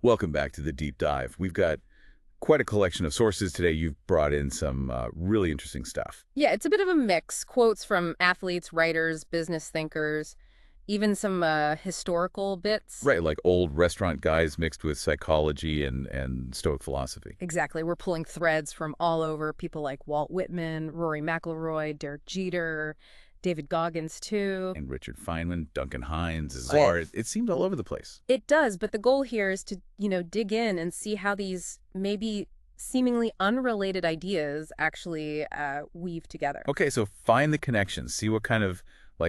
Welcome back to the deep dive. We've got quite a collection of sources today. You've brought in some really interesting stuff. Yeah, it's a bit of a mix. Quotes from athletes, writers, business thinkers, even some historical bits. Right, like old restaurant guys mixed with psychology and Stoic philosophy. Exactly. We're pulling threads from all over. People like Walt Whitman, Rory McIlroy, Derek Jeter, David Goggins, too. And Richard Feynman, Duncan Hines, Right. Czar. It seemed all over the place. It does, but the goal here is to, dig in and see how these maybe seemingly unrelated ideas actually weave together. Okay, so find the connections. See what kind of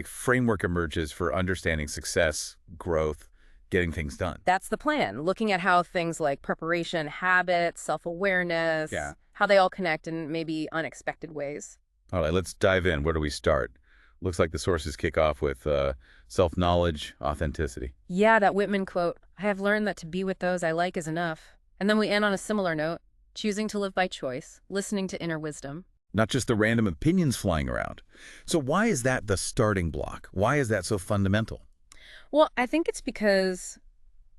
framework emerges for understanding success, growth, getting things done. That's the plan, looking at how things like preparation, habits, self-awareness, Yeah. how they all connect in maybe unexpected ways. All right, let's dive in. Where do we start? Looks like the sources kick off with self-knowledge, authenticity. Yeah, that Whitman quote, I have learned that to be with those I like is enough. And then we end on a similar note, choosing to live by choice, listening to inner wisdom. Not just the random opinions flying around. So why is that the starting block? Why is that so fundamental? Well, I think it's because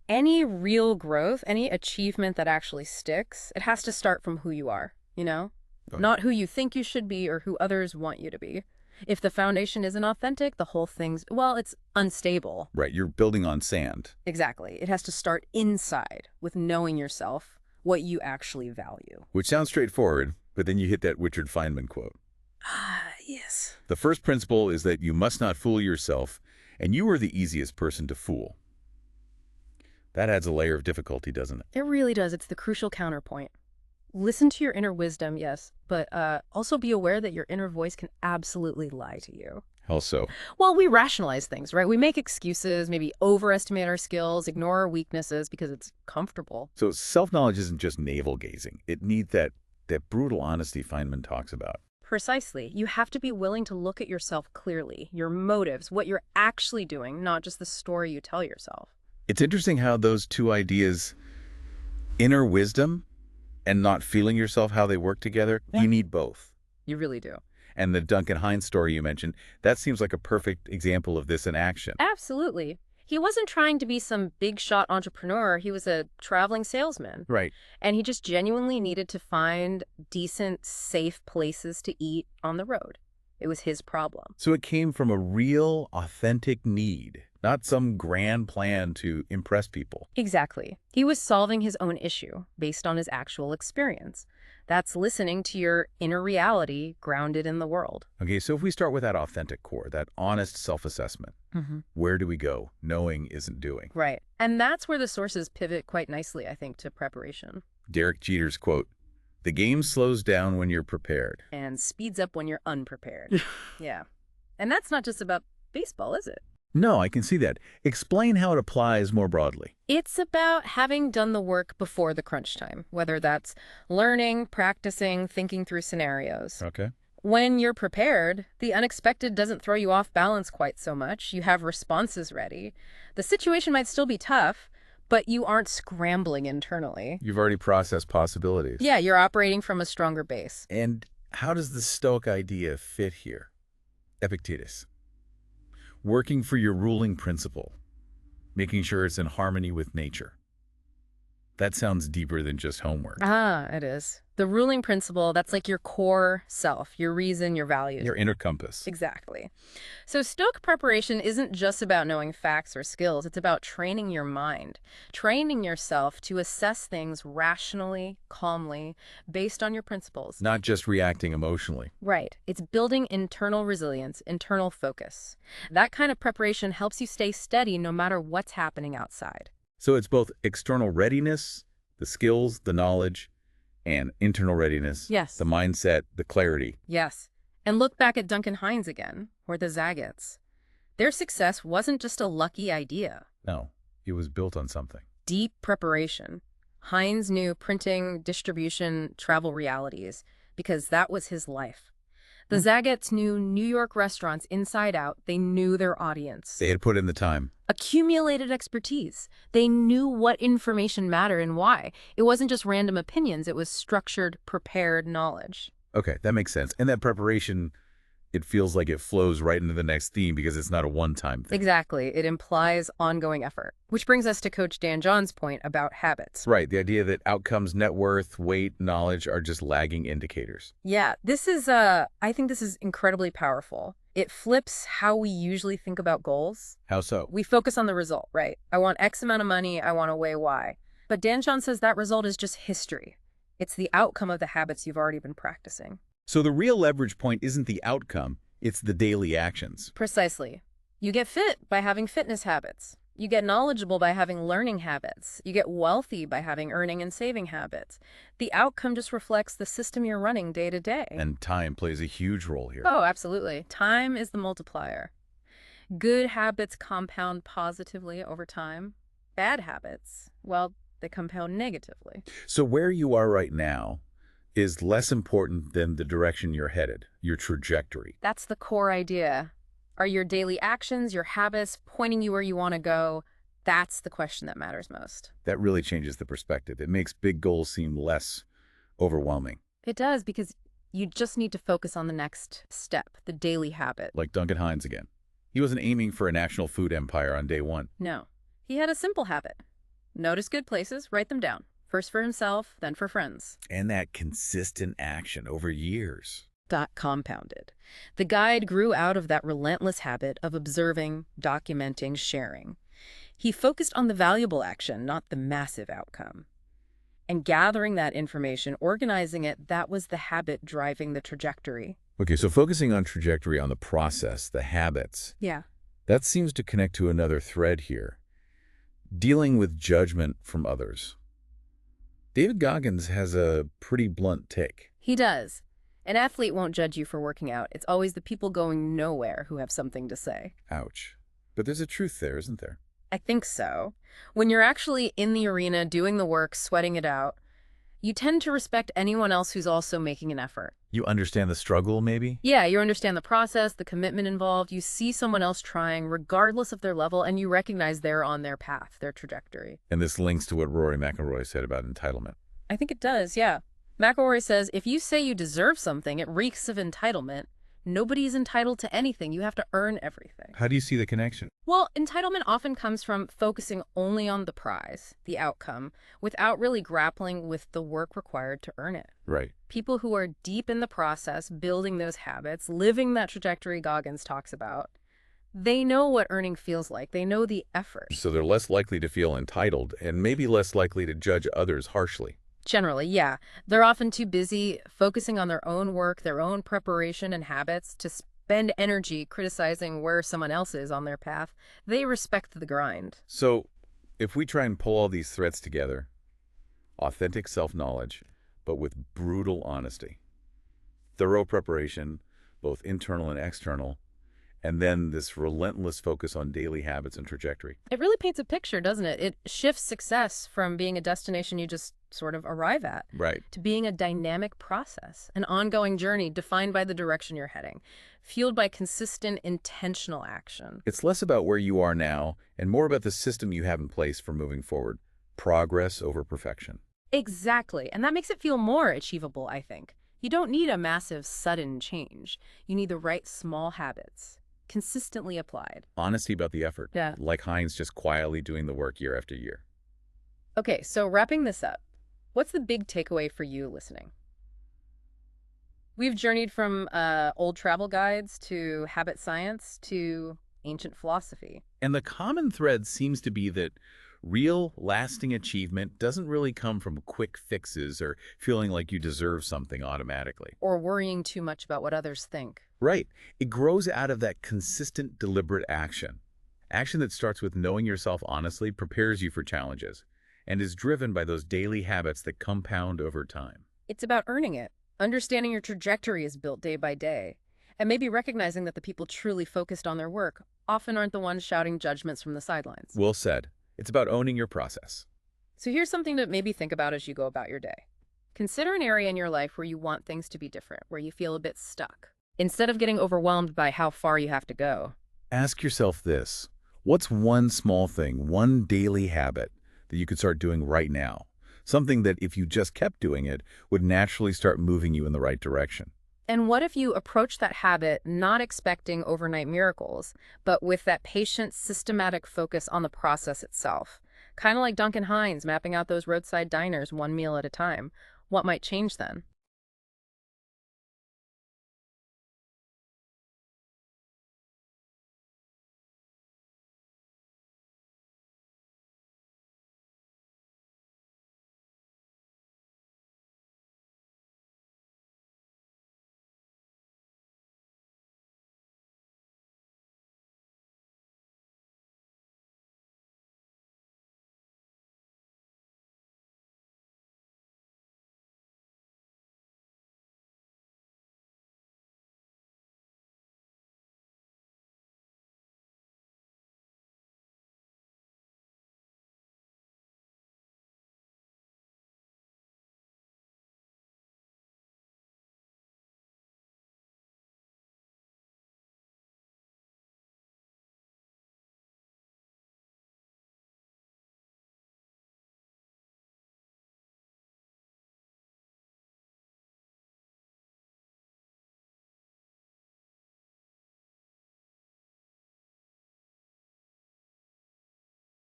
any real growth, any achievement that actually sticks, it has to start from who you are, you know? Okay. Not who you think you should be or who others want you to be. If the foundation isn't authentic, the whole thing's, well, it's unstable. Right, you're building on sand. Exactly. It has to start inside with knowing yourself, what you actually value. Which sounds straightforward, but then you hit that Richard Feynman quote. Ah, yes. The first principle is that you must not fool yourself, and you are the easiest person to fool. That adds a layer of difficulty, doesn't it? It really does. It's the crucial counterpoint. Listen to your inner wisdom, yes, but also be aware that your inner voice can absolutely lie to you. How so? Well, we rationalize things, right? We make excuses, maybe overestimate our skills, ignore our weaknesses because it's comfortable. So self-knowledge isn't just navel-gazing. It needs that brutal honesty Feynman talks about. Precisely. You have to be willing to look at yourself clearly, your motives, what you're actually doing, not just the story you tell yourself. It's interesting how those two ideas, inner wisdom and not feeling yourself, how they work together. Yeah. You need both. You really do. And the Duncan Hines story you mentioned, that seems like a perfect example of this in action. Absolutely. He wasn't trying to be some big shot entrepreneur. He was a traveling salesman. Right. And he just genuinely needed to find decent, safe places to eat on the road. It was his problem. So it came from a real, authentic need, not some grand plan to impress people. Exactly. He was solving his own issue based on his actual experience. That's listening to your inner reality grounded in the world. Okay, so if we start with that authentic core, that honest self-assessment, where do we go? Knowing isn't doing. Right. And that's where the sources pivot quite nicely, I think, to preparation. Derek Jeter's quote, "The game slows down when you're prepared." And speeds up when you're unprepared. Yeah. And that's not just about baseball, is it? No, I can see that. Explain how it applies more broadly. It's about having done the work before the crunch time, whether that's learning, practicing, thinking through scenarios. Okay. When you're prepared, the unexpected doesn't throw you off balance quite so much. You have responses ready. The situation might still be tough, but you aren't scrambling internally. You've already processed possibilities. Yeah, you're operating from a stronger base. And how does the Stoic idea fit here? Epictetus. Working for your ruling principle, making sure it's in harmony with nature. That sounds deeper than just homework. Ah, it is. The ruling principle, that's like your core self, your reason, your values. Your inner compass. Exactly. So Stoic preparation isn't just about knowing facts or skills. It's about training your mind, training yourself to assess things rationally, calmly, based on your principles. Not just reacting emotionally. Right. It's building internal resilience, internal focus. That kind of preparation helps you stay steady no matter what's happening outside. So it's both external readiness, the skills, the knowledge, and internal readiness. Yes. The mindset, the clarity. Yes. And look back at Duncan Hines again, or the Zagat's. Their success wasn't just a lucky idea. No, it was built on something. Deep preparation. Hines knew printing, distribution, travel realities, because that was his life. The Zagat's knew New York restaurants inside out. They knew their audience. They had put in the time. Accumulated expertise. They knew what information mattered and why. It wasn't just random opinions. It was structured, prepared knowledge. Okay, that makes sense. And that preparation It feels like it flows right into the next theme because it's not a one-time thing. Exactly. It implies ongoing effort, which brings us to Coach Dan John's point about habits. Right, the idea that outcomes, net worth, weight, knowledge are just lagging indicators. Yeah, I think this is incredibly powerful. It flips how we usually think about goals. How so? We focus on the result, right? I want X amount of money, I want to weigh Y. But Dan John says that result is just history. It's the outcome of the habits you've already been practicing. So the real leverage point isn't the outcome, it's the daily actions. Precisely. You get fit by having fitness habits. You get knowledgeable by having learning habits. You get wealthy by having earning and saving habits. The outcome just reflects the system you're running day to day. And time plays a huge role here. Oh, absolutely. Time is the multiplier. Good habits compound positively over time. Bad habits, well, they compound negatively. So where you are right now is less important than the direction you're headed, your trajectory. That's the core idea. Are your daily actions, your habits, pointing you where you want to go? That's the question that matters most. That really changes the perspective. It makes big goals seem less overwhelming. It does, because you just need to focus on the next step, the daily habit. Like Duncan Hines again. He wasn't aiming for a national food empire on day one. No. He had a simple habit. Notice good places, write them down. First for himself, then for friends. And that consistent action over years. That compounded. The guide grew out of that relentless habit of observing, documenting, sharing. He focused on the valuable action, not the massive outcome. And gathering that information, organizing it, that was the habit driving the trajectory. Okay, so focusing on trajectory, on the process, the habits, Yeah. that seems to connect to another thread here. Dealing with judgment from others. David Goggins has a pretty blunt take. He does. An athlete won't judge you for working out. It's always the people going nowhere who have something to say. Ouch. But there's a truth there, isn't there? I think so. When you're actually in the arena, doing the work, sweating it out, you tend to respect anyone else who's also making an effort. You understand the struggle, maybe? Yeah, you understand the process, the commitment involved. You see someone else trying, regardless of their level, and you recognize they're on their path, their trajectory. And this links to what Rory McIlroy said about entitlement. I think it does, yeah. McIlroy says, if you say you deserve something, it reeks of entitlement. Nobody's entitled to anything. You have to earn everything. How do you see the connection? Well, entitlement often comes from focusing only on the prize, the outcome, without really grappling with the work required to earn it. Right. People who are deep in the process, building those habits, living that trajectory Goggins talks about, they know what earning feels like. They know the effort. So they're less likely to feel entitled and maybe less likely to judge others harshly. Generally, yeah. They're often too busy focusing on their own work, their own preparation and habits to spend energy criticizing where someone else is on their path. They respect the grind. So if we try and pull all these threads together, authentic self-knowledge, but with brutal honesty, thorough preparation, both internal and external, and then this relentless focus on daily habits and trajectory. It really paints a picture, doesn't it? It shifts success from being a destination you just sort of arrive at Right. to being a dynamic process, an ongoing journey defined by the direction you're heading, fueled by consistent, intentional action. It's less about where you are now and more about the system you have in place for moving forward. Progress over perfection. Exactly. And that makes it feel more achievable, I think. You don't need a massive, sudden change. You need the right small habits, consistently applied. Honesty about the effort. Yeah. Like Hines just quietly doing the work year after year. Okay, so wrapping this up, what's the big takeaway for you listening? We've journeyed from old travel guides to habit science to ancient philosophy. And the common thread seems to be that real, lasting achievement doesn't really come from quick fixes or feeling like you deserve something automatically. Or worrying too much about what others think. Right. It grows out of that consistent, deliberate action. Action that starts with knowing yourself honestly, prepares you for challenges, and is driven by those daily habits that compound over time. It's about earning it. Understanding your trajectory is built day by day. And maybe recognizing that the people truly focused on their work often aren't the ones shouting judgments from the sidelines. Well said. It's about owning your process. So here's something to maybe think about as you go about your day. Consider an area in your life where you want things to be different, where you feel a bit stuck. Instead of getting overwhelmed by how far you have to go, Ask yourself this. What's one small thing, one daily habit that you could start doing right now? Something that if you just kept doing it, would naturally start moving you in the right direction. And what if you approach that habit not expecting overnight miracles, but with that patient, systematic focus on the process itself? Kind of like Duncan Hines mapping out those roadside diners one meal at a time. What might change then?